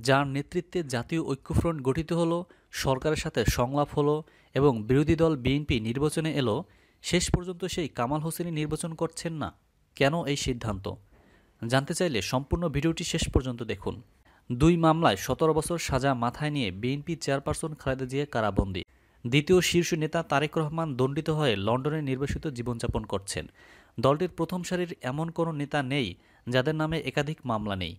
যার নেতৃত্বে জাতীয় ঐক্যফ্রন্ট গঠিত হলো, সরকারের সাথে সংলাপ হলো এবং বিরোধী দল বিএনপি নির্বাচনে এলো, শেষ পর্যন্ত সেই কামাল হোসেনই নির্বাচন করছেন না। কেন এই সিদ্ধান্ত? জানতে চাইলে সম্পূর্ণ ভিডিওটি শেষ পর্যন্ত দেখুন। 2 মামলায় 17 বছর সাজা মাথায় নিয়ে বিএনপি চেয়ারপারসন খালেদা জিয়া কারাবন্দী। দ্বিতীয় শীর্ষ নেতা তারেক রহমান দণ্ডিত হয়ে লন্ডনে নির্বাসিত জীবনযাপন করছেন। দলটির প্রথম সারির এমন কোনো নেতা নেই যাদের নামে একাধিক মামলা নেই।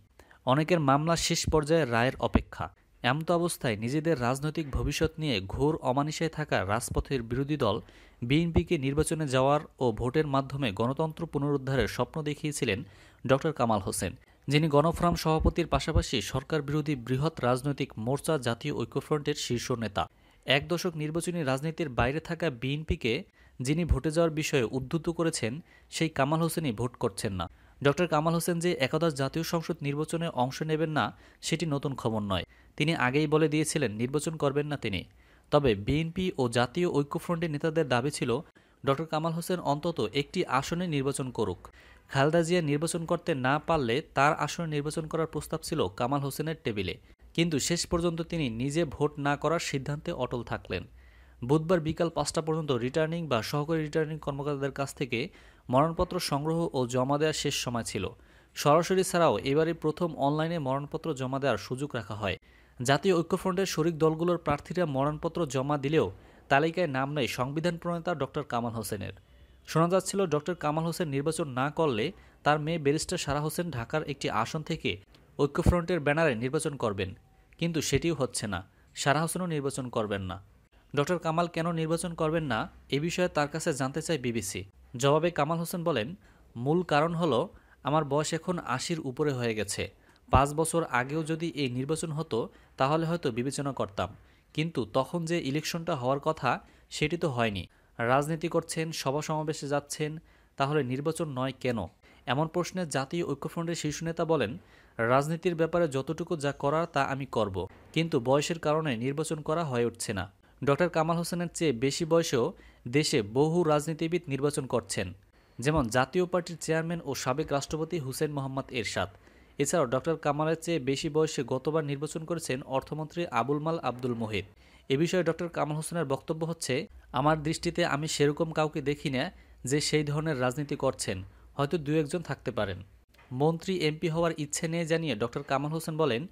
অনেকের মামলা শেষ পর্যায়ে রায়ের অপেক্ষা। এমতো অবস্থায় নিজেদের রাজনৈতিক ভবিষ্যৎ নিয়ে ঘোর অমানিসায় থাকা রাজপথের বিরোধী দল বিএনপিকে নির্বাচনে যাওয়ার ও ভোটের মাধ্যমে গণতন্ত্র পুনরুদ্ধারের স্বপ্ন দেখিয়েছিলেন ড. কামাল হোসেন, যিনি গণফোরাম সভাপতির পাশাপাশি সরকার বিরোধী বৃহৎ রাজনৈতিক মোর্চা জাতীয় ঐক্যফ্রন্টের শীর্ষ নেতা। এক দশক নির্বাচনী রাজনীতির বাইরে থাকা বিএনপিকে যিনি ভোটে যাওয়ার বিষয়ে উদ্ধৃত করেছেন, সেই কামাল হোসেনই ভোট করছেন না। ড. কামাল হোসেন যে একাদশ জাতীয় সংসদ নির্বাচনে অংশ নেবেন না, সেটি নতুন খবর নয়। তিনি আগেই বলে দিয়েছিলেন নির্বাচন করবেন না তিনি। তবে বিএনপি ও জাতীয় ঐক্যফ্রন্টের নেতাদের দাবি ছিল ড. কামাল হোসেন অন্তত একটি আসনে নির্বাচন করুক। খালেদা জিয়া নির্বাচন করতে না পারলে তার আসনে নির্বাচন করার প্রস্তাব ছিল কামাল হোসেনের টেবিলে। কিন্তু শেষ পর্যন্ত তিনি নিজে ভোট না করার সিদ্ধান্তে অটল থাকলেন। বুধবার বিকাল 5টা পর্যন্ত রিটার্নিং বা সহকারী রিটার্নিং কর্মকর্তাদের কাছ থেকে মনোনয়নপত্র সংগ্রহ ও জমা দেওয়ার শেষ সময় ছিল। সরাসরি ছাড়াও এবারই প্রথম অনলাইনে মনোনয়নপত্র জমা দেওয়ার সুযোগ রাখা হয়। জাতীয় ঐক্যফ্রন্টের শরিক দলগুলোর প্রার্থীরা মনোনয়নপত্র জমা দিলেও তালিকায় নাম নেই সংবিধান প্রণেতা ড. কামাল হোসেনের। শোনা যাচ্ছিল ড. কামাল হোসেন নির্বাচন না করলে তার মেয়ে ব্যারিস্টার সারা হোসেন ঢাকার একটি আসন থেকে ঐক্যফ্রন্টের ব্যানারে নির্বাচন করবেন। কিন্তু সেটিও হচ্ছে না। সারা হোসেনও নির্বাচন করবেন না। ড. কামাল কেন নির্বাচন করবেন না, এ বিষয়ে তার কাছে জানতে চায় বিবিসি। জবাবে কামাল হোসেন বলেন, মূল কারণ হলো আমার বয়স এখন 80-র উপরে হয়ে গেছে। 5 বছর আগেও যদি এই নির্বাচন হতো তাহলে হয়তো বিবেচনা করতাম, কিন্তু তখন যে ইলেকশনটা হওয়ার কথা সেটি তো হয়নি। রাজনীতি করছেন, সভা সমাবেশে যাচ্ছেন, তাহলে নির্বাচন নয় কেন? এমন প্রশ্নে জাতীয় ঐক্যফ্রন্টের শীর্ষ নেতা বলেন, রাজনীতির ব্যাপারে যতটুকু যা করার তা আমি করব, কিন্তু বয়সের কারণে নির্বাচন করা হয়ে উঠছে না। ড. কামাল হোসেনের চেয়ে বেশি বয়সেও দেশে বহু রাজনীতিবিদ নির্বাচন করছেন, যেমন জাতীয় পার্টির চেয়ারম্যান ও সাবেক রাষ্ট্রপতি হুসেইন মোহাম্মদ এরশাদ। এছাড়াও ড. কামালের চেয়ে বেশি বয়সে গতবার নির্বাচন করেছেন অর্থমন্ত্রী আবুল মাল আব্দুল মোহিত। এ বিষয়ে ড. কামাল হোসেনের বক্তব্য হচ্ছে, আমার দৃষ্টিতে আমি সেরকম কাউকে দেখি না যে সেই ধরনের রাজনীতি করছেন। হয়তো 2-1 জন থাকতে পারেন। মন্ত্রী এমপি হওয়ার ইচ্ছে নেই জানিয়ে ড. কামাল হোসেন বলেন,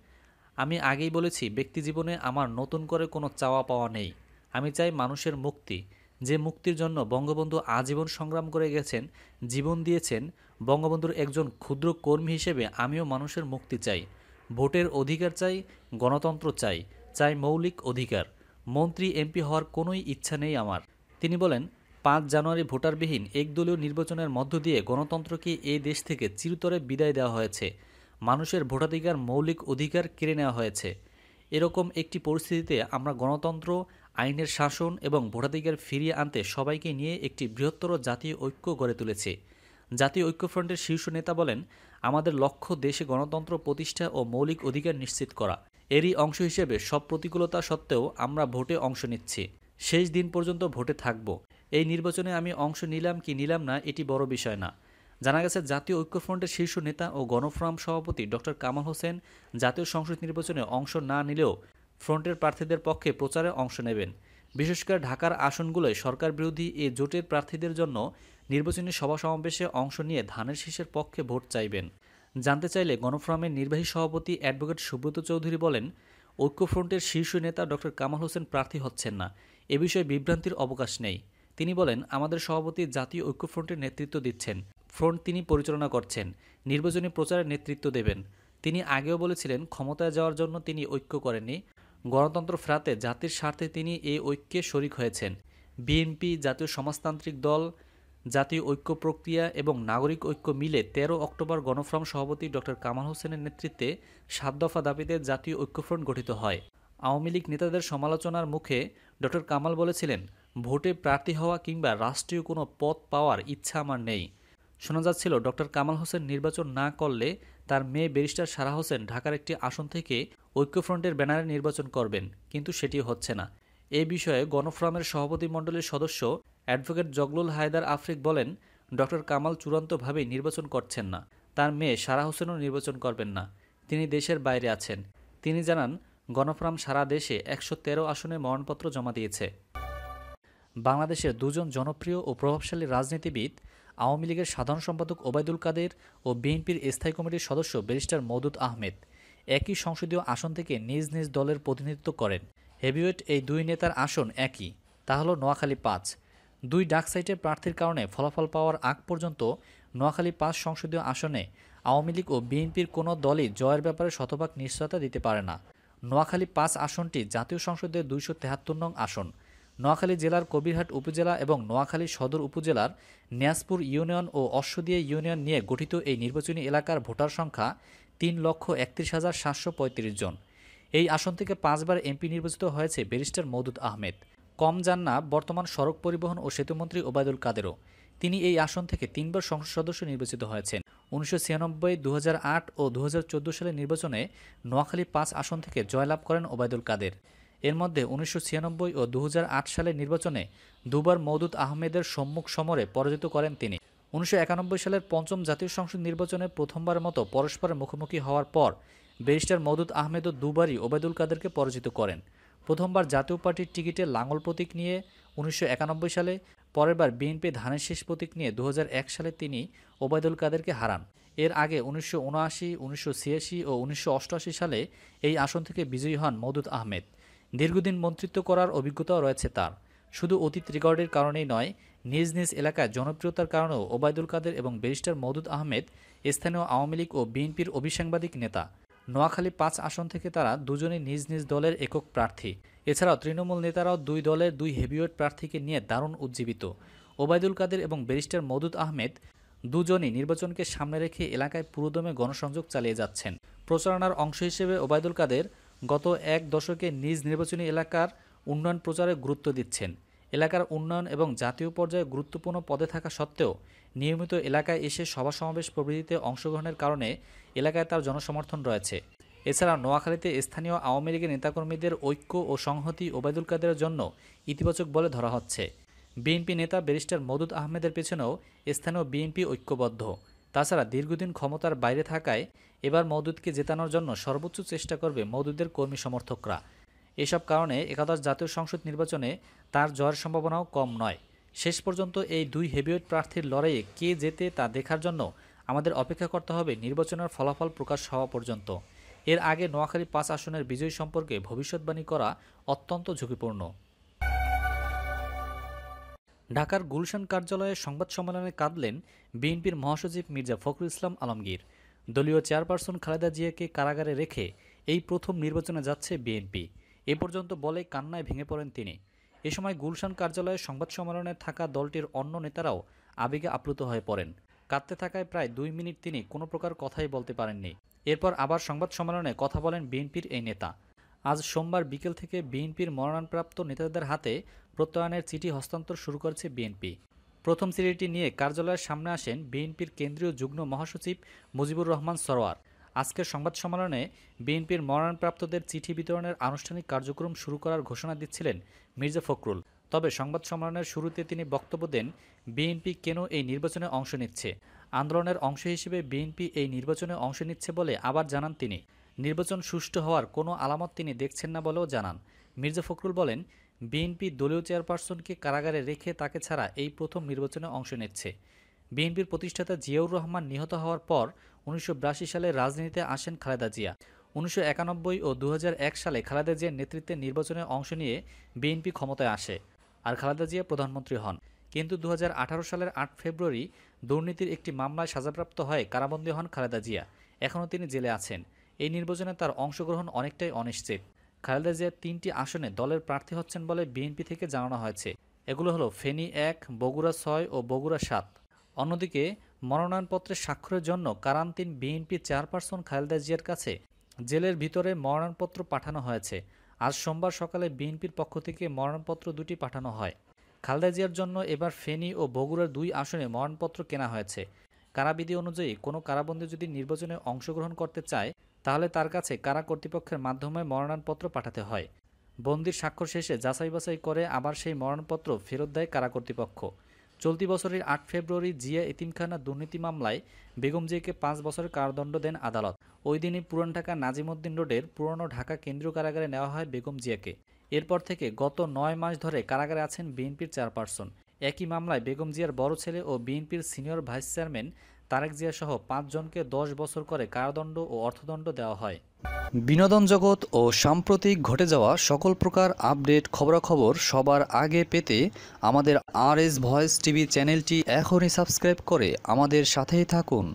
আমি আগেই বলেছি ব্যক্তিজীবনে আমার নতুন করে কোনো চাওয়া পাওয়া নেই। আমি চাই মানুষের মুক্তি। যে মুক্তির জন্য বঙ্গবন্ধু আজীবন সংগ্রাম করে গেছেন, জীবন দিয়েছেন, বঙ্গবন্ধুর একজন ক্ষুদ্র কর্মী হিসেবে আমিও মানুষের মুক্তি চাই। ভোটের অধিকার চাই, গণতন্ত্র চাই, চাই মৌলিক অধিকার। মন্ত্রী এমপি হওয়ার কোনোই ইচ্ছা নেই আমার। তিনি বলেন, 5 জানুয়ারি ভোটারবিহীন একদলীয় নির্বাচনের মধ্য দিয়ে গণতন্ত্রকে এ দেশ থেকে চিরতরে বিদায় দেওয়া হয়েছে। মানুষের ভোটাধিকার, মৌলিক অধিকার কেড়ে নেওয়া হয়েছে। এরকম একটি পরিস্থিতিতে আমরা গণতন্ত্র, আইনের শাসন এবং ভোটাধিকার ফিরিয়ে আনতে সবাইকে নিয়ে একটি বৃহত্তর জাতীয় ঐক্য গড়ে তুলেছি। জাতীয় ঐক্যফ্রন্টের শীর্ষ নেতা বলেন, আমাদের লক্ষ্য দেশে গণতন্ত্র প্রতিষ্ঠা ও মৌলিক অধিকার নিশ্চিত করা। এরই অংশ হিসেবে সব প্রতিকূলতা সত্ত্বেও আমরা ভোটে অংশ নিচ্ছি। শেষ দিন পর্যন্ত ভোটে থাকব। এই নির্বাচনে আমি অংশ নিলাম কি নিলাম না এটি বড় বিষয় না। জানা গেছে, জাতীয় ঐক্যফ্রন্টের শীর্ষ নেতা ও গণফোরাম সভাপতি ড. কামাল হোসেন জাতীয় সংসদ নির্বাচনে অংশ না নিলেও ফ্রন্টের প্রার্থীদের পক্ষে প্রচারে অংশ নেবেন। বিশেষ করে ঢাকার আসনগুলোয় সরকার বিরোধী এ জোটের প্রার্থীদের জন্য নির্বাচনী সভা সমাবেশে অংশ নিয়ে ধানের শীষের পক্ষে ভোট চাইবেন। জানতে চাইলে গণফোরামের নির্বাহী সভাপতি অ্যাডভোকেট সুব্রত চৌধুরী বলেন, ঐক্যফ্রন্টের শীর্ষ নেতা ড. কামাল হোসেন প্রার্থী হচ্ছেন না, এ বিষয়ে বিভ্রান্তির অবকাশ নেই। তিনি বলেন, আমাদের সভাপতি জাতীয় ঐক্যফ্রন্টের নেতৃত্ব দিচ্ছেন, ফ্রন্ট তিনি পরিচালনা করছেন, নির্বাচনী প্রচারের নেতৃত্ব দেবেন। তিনি আগেও বলেছিলেন ক্ষমতায় যাওয়ার জন্য তিনি ঐক্য করেননি, গণতন্ত্র ফেরাতে জাতির স্বার্থে তিনি এই ঐক্যে শরিক হয়েছেন। বিএনপি, জাতীয় সমাজতান্ত্রিক দল, জাতীয় ঐক্য প্রক্রিয়া এবং নাগরিক ঐক্য মিলে 13 অক্টোবর গণফোরাম সভাপতি ড. কামাল হোসেনের নেতৃত্বে 7 দফা দাবিতে জাতীয় ঐক্যফ্রন্ট গঠিত হয়। আওয়ামী লীগ নেতাদের সমালোচনার মুখে ড. কামাল বলেছিলেন, ভোটে প্রার্থী হওয়া কিংবা রাষ্ট্রীয় কোনো পদ পাওয়ার ইচ্ছা আমার নেই। শোনা যাচ্ছিল ড. কামাল হোসেন নির্বাচন না করলে তার মেয়ে ব্যারিস্টার সারা হোসেন ঢাকার একটি আসন থেকে ঐক্যফ্রন্টের ব্যানারে নির্বাচন করবেন, কিন্তু সেটিও হচ্ছে না। এ বিষয়ে গণফোরামের সভাপতিমণ্ডলীর সদস্য অ্যাডভোকেট জগলুল হায়দার আফ্রিক বলেন, ড. কামাল চূড়ান্তভাবেই নির্বাচন করছেন না। তার মেয়ে সারা হোসেনও নির্বাচন করবেন না। তিনি দেশের বাইরে আছেন। তিনি জানান, গণফোরাম সারা দেশে ১১৩ আসনে মনোনয়নপত্র জমা দিয়েছে। বাংলাদেশের দুজন জনপ্রিয় ও প্রভাবশালী রাজনীতিবিদ আওয়ামী লীগের সাধারণ সম্পাদক ওবায়দুল কাদের ও বিএনপির স্থায়ী কমিটির সদস্য ব্যারিস্টার মওদুদ আহমেদ একই সংসদীয় আসন থেকে নিজ নিজ দলের প্রতিনিধিত্ব করেন। হেভিওয়েট এই দুই নেতার আসন একই, তা হল নোয়াখালী ৫। দুই ডাকসাইটের প্রার্থীর কারণে ফলাফল পাওয়ার আগ পর্যন্ত নোয়াখালী ৫ সংসদীয় আসনে আওয়ামী লীগ ও বিএনপির কোনো দলই জয়ের ব্যাপারে শতভাগ নিশ্চয়তা দিতে পারে না। নোয়াখালী ৫ আসনটি জাতীয় সংসদের ২৭৩ নং আসন। নোয়াখালী জেলার কবিরহাট উপজেলা এবং নোয়াখালী সদর উপজেলার নিয়াজপুর ইউনিয়ন ও অশ্বদিয়া ইউনিয়ন নিয়ে গঠিত এই নির্বাচনী এলাকার ভোটার সংখ্যা ৩,৩১,৭৩৫ জন। এই আসন থেকে ৫ বার এমপি নির্বাচিত হয়েছে ব্যারিস্টার মওদুদ আহমেদ। কম যান না বর্তমান সড়ক পরিবহন ও সেতুমন্ত্রী ওবায়দুল কাদেরও। তিনি এই আসন থেকে ৩ বার সংসদ সদস্য নির্বাচিত হয়েছেন। ১৯৯৬, ২০০৮ ও ২০১৪ সালের নির্বাচনে নোয়াখালী ৫ আসন থেকে জয়লাভ করেন ওবায়দুল কাদের। এর মধ্যে ১৯৯৬ ও ২০০৮ সালের নির্বাচনে দুবার মওদুদ আহমেদের সম্মুখ সমরে পরাজিত করেন তিনি। ১৯৯১ সালের পঞ্চম জাতীয় সংসদ নির্বাচনে প্রথমবারের মতো পরস্পরের মুখোমুখি হওয়ার পর ব্যারিস্টার মওদুদ আহমেদও দুবারই ওবায়দুল কাদেরকে পরাজিত করেন। প্রথমবার জাতীয় পার্টির টিকিটে লাঙল প্রতীক নিয়ে ১৯৯১ সালে, পরেরবার বিএনপি ধানের শীষ প্রতীক নিয়ে ২০০১ সালে তিনি ওবায়দুল কাদেরকে হারান। এর আগে ১৯৭৯, ১৯৮৬ ও ১৯৮৮ সালে এই আসন থেকে বিজয়ী হন মওদুদ আহমেদ। দীর্ঘদিন মন্ত্রিত্ব করার অভিজ্ঞতাও রয়েছে তার। শুধু অতীত রেকর্ডের কারণেই নয়, নিজ নিজ এলাকায় জনপ্রিয়তার কারণেও ওবায়দুল কাদের এবং ব্যারিস্টার মওদুদ আহমেদ স্থানীয় আওয়ামী লীগ ও বিএনপির অভিসাংবাদিক নেতা। নোয়াখালী ৫ আসন থেকে তারা দুজনেই নিজ নিজ দলের একক প্রার্থী। এছাড়াও তৃণমূল নেতারাও দুই দলের দুই হেভিওয়েট প্রার্থীকে নিয়ে দারুণ উজ্জীবিত। ওবায়দুল কাদের এবং ব্যারিস্টার মওদুদ আহমেদ দুজনই নির্বাচনকে সামনে রেখে এলাকায় পুরোদমে গণসংযোগ চালিয়ে যাচ্ছেন। প্রচারণার অংশ হিসেবে ওবায়দুল কাদের গত এক দশকে নিজ নির্বাচনী এলাকার উন্নয়ন প্রচারে গুরুত্ব দিচ্ছেন। এলাকার উন্নয়ন এবং জাতীয় পর্যায়ে গুরুত্বপূর্ণ পদে থাকা সত্ত্বেও নিয়মিত এলাকায় এসে সভা সমাবেশ প্রভৃতিতে অংশগ্রহণের কারণে এলাকায় তার জনসমর্থন রয়েছে। এছাড়া নোয়াখালীতে স্থানীয় আওয়ামী লীগের নেতাকর্মীদের ঐক্য ও সংহতি ওবায়দুল কাদেরের জন্য ইতিবাচক বলে ধরা হচ্ছে। বিএনপি নেতা ব্যারিস্টার মওদুদ আহমেদের পেছনেও স্থানীয় বিএনপি ঐক্যবদ্ধ। তাছাড়া দীর্ঘদিন ক্ষমতার বাইরে থাকায় এবার মওদুদকে জেতানোর জন্য সর্বোচ্চ চেষ্টা করবে মওদুদের কর্মী সমর্থকরা। এসব কারণে একাদশ জাতীয় সংসদ নির্বাচনে তার জয়ের সম্ভাবনাও কম নয়। শেষ পর্যন্ত এই দুই হেভিওয়েট প্রার্থীর লড়াইয়ে কে জেতে তা দেখার জন্য আমাদের অপেক্ষা করতে হবে নির্বাচনের ফলাফল প্রকাশ হওয়া পর্যন্ত। এর আগে নোয়াখালী ৫ আসনের বিজয় সম্পর্কে ভবিষ্যৎবাণী করা অত্যন্ত ঝুঁকিপূর্ণ। ঢাকার গুলশান কার্যালয়ে সংবাদ সম্মেলনে কাঁদলেন বিএনপির মহাসচিব মির্জা ফখরুল ইসলাম আলমগীর। দলীয় চেয়ারপারসন খালেদা জিয়াকে কারাগারে রেখে এই প্রথম নির্বাচনে যাচ্ছে বিএনপি, এ পর্যন্ত বলে কান্নায় ভেঙে পড়েন তিনি। এ সময় গুলশান কার্যালয়ে সংবাদ সম্মেলনে থাকা দলটির অন্য নেতারাও আবেগে আপ্লুত হয়ে পড়েন। কাঁদতে থাকায় প্রায় ২ মিনিট তিনি কোনো প্রকার কথাই বলতে পারেননি। এরপর আবার সংবাদ সম্মেলনে কথা বলেন বিএনপির এই নেতা। আজ সোমবার বিকেল থেকে বিএনপির মনোনয়নপ্রাপ্ত নেতাদের হাতে প্রত্যয়নের চিঠি হস্তান্তর শুরু করেছে বিএনপি। প্রথম চিঠিটি নিয়ে কার্যালয়ের সামনে আসেন বিএনপির কেন্দ্রীয় যুগ্ম মহাসচিব মুজিবুর রহমান সরোয়ার। আজকের সংবাদ সম্মেলনে বিএনপির মনোনয়নপ্রাপ্তদের চিঠি বিতরণের আনুষ্ঠানিক কার্যক্রম শুরু করার ঘোষণা দিচ্ছিলেন মির্জা ফখরুল। তবে সংবাদ সম্মেলনের শুরুতে তিনি বক্তব্য দেন বিএনপি কেন এই নির্বাচনে অংশ নিচ্ছে। আন্দোলনের অংশ হিসেবে বিএনপি এই নির্বাচনে অংশ নিচ্ছে বলে আবার জানান তিনি। নির্বাচন সুষ্ঠু হওয়ার কোনো আলামত তিনি দেখছেন না বলেও জানান। মির্জা ফখরুল বলেন, বিএনপি দলীয় চেয়ারপারসনকে কারাগারে রেখে তাকে ছাড়া এই প্রথম নির্বাচনে অংশ নিচ্ছে। বিএনপির প্রতিষ্ঠাতা জিয়াউর রহমান নিহত হওয়ার পর ১৯৮২ সালে রাজনীতিতে আসেন খালেদা জিয়া। ১৯৯১ ও ২০০১ সালে খালেদা জিয়ার নেতৃত্বে নির্বাচনে অংশ নিয়ে বিএনপি ক্ষমতায় আসে, আর খালেদা জিয়া প্রধানমন্ত্রী হন। কিন্তু ২০১৮ সালের ৮ ফেব্রুয়ারি দুর্নীতির একটি মামলায় সাজাপ্রাপ্ত হয়ে কারাবন্দী হন খালেদা জিয়া। এখনও তিনি জেলে আছেন। এই নির্বাচনে তার অংশগ্রহণ অনেকটাই অনিশ্চিত। খালেদা জিয়া ৩টি আসনে দলের প্রার্থী হচ্ছেন বলে বিএনপি থেকে জানানো হয়েছে। এগুলো হলো ফেনী ১, বগুড়া ৬ ও বগুড়া ৭। অন্যদিকে মনোনয়নপত্রের স্বাক্ষরের জন্য কারান্তিন বিএনপি চেয়ারপারসন খালেদা জিয়ার কাছে জেলের ভিতরে মনোনয়নপত্র পাঠানো হয়েছে। আজ সোমবার সকালে বিএনপির পক্ষ থেকে মনোনয়নপত্র দুটি পাঠানো হয়। খালেদা জিয়ার জন্য এবার ফেনী ও বগুড়ার ২ আসনে মনোনয়নপত্র কেনা হয়েছে। কারাবিধি অনুযায়ী কোনো কারাবন্দী যদি নির্বাচনে অংশগ্রহণ করতে চায় তাহলে তার কাছে কারা কর্তৃপক্ষের মাধ্যমে মনোনয়নপত্র পাঠাতে হয়। বন্দির স্বাক্ষর শেষে যাচাই বাছাই করে আবার সেই মনোনয়নপত্র ফেরত দেয় কারা কর্তৃপক্ষ। চলতি বছরের ৮ ফেব্রুয়ারি জিয়া এতিমখানা দুর্নীতি মামলায় বেগম জিয়াকে ৫ বছরের কারাদণ্ড দেন আদালত। ওই দিনই পুরান ঢাকা নাজিমউদ্দিন রোডের পুরনো ঢাকা কেন্দ্রীয় কারাগারে নেওয়া হয় বেগম জিয়াকে। এরপর থেকে গত ৯ মাস ধরে কারাগারে আছেন বিএনপির চেয়ারপারসন। একই মামলায় বেগম জিয়ার বড় ছেলে ও বিএনপির সিনিয়র ভাইস চেয়ারম্যান তারেক জিয়াসহ ৫ জনকে ১০ বছর করে কারাদণ্ড ও অর্থদণ্ড দেওয়া হয়। বিনোদন জগৎ ও সাম্প্রতিক ঘটে যাওয়া সকল প্রকার আপডেট খবরাখবর সবার আগে পেতে আমাদের RS ভয়েস টিভি চ্যানেলটি এখনই সাবস্ক্রাইব করে আমাদের সাথেই থাকুন।